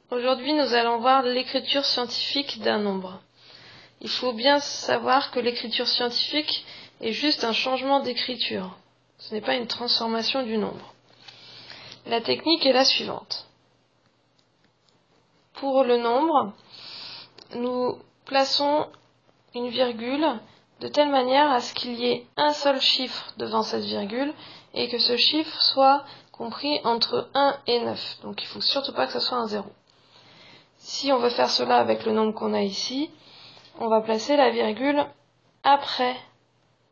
Aujourd'hui, nous allons voir l'écriture scientifique d'un nombre. Il faut bien savoir que l'écriture scientifique est juste un changement d'écriture. Ce n'est pas une transformation du nombre. La technique est la suivante. Pour le nombre, nous plaçons une virgule de telle manière à ce qu'il y ait un seul chiffre devant cette virgule et que ce chiffre soit compris entre 1 et 9. Donc il ne faut surtout pas que ce soit un 0. Si on veut faire cela avec le nombre qu'on a ici, on va placer la virgule après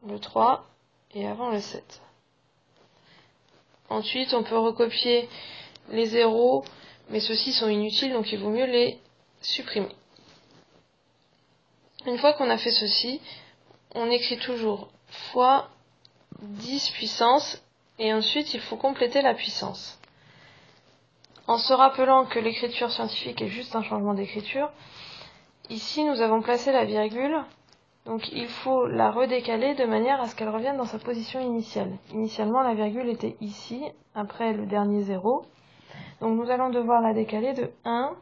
le 3 et avant le 7. Ensuite, on peut recopier les zéros, mais ceux-ci sont inutiles, donc il vaut mieux les supprimer. Une fois qu'on a fait ceci, on écrit toujours fois 10 puissance, et ensuite il faut compléter la puissance. En se rappelant que l'écriture scientifique est juste un changement d'écriture, ici nous avons placé la virgule, donc il faut la redécaler de manière à ce qu'elle revienne dans sa position initiale. Initialement la virgule était ici, après le dernier 0, donc nous allons devoir la décaler de 1,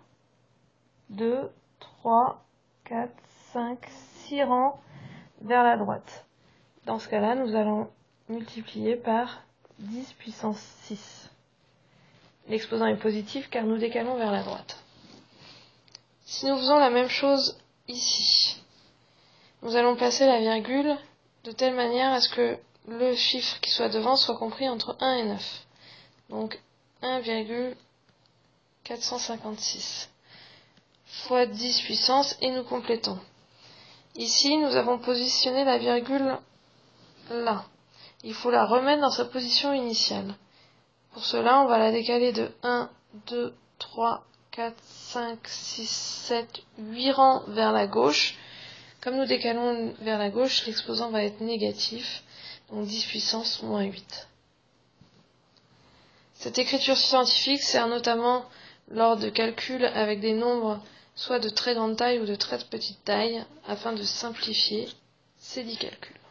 2, 3, 4, 5, 6 rangs vers la droite. Dans ce cas-là, nous allons multiplier par 10 puissance 6. L'exposant est positif car nous décalons vers la droite. Si nous faisons la même chose ici, nous allons placer la virgule de telle manière à ce que le chiffre qui soit devant soit compris entre 1 et 9. Donc 1,456 fois 10 puissance et nous complétons. Ici, nous avons positionné la virgule là. Il faut la remettre dans sa position initiale. Pour cela, on va la décaler de 1, 2, 3, 4, 5, 6, 7, 8 rangs vers la gauche. Comme nous décalons vers la gauche, l'exposant va être négatif, donc 10 puissance moins 8. Cette écriture scientifique sert notamment lors de calculs avec des nombres soit de très grande taille ou de très petite taille, afin de simplifier ces dits calculs.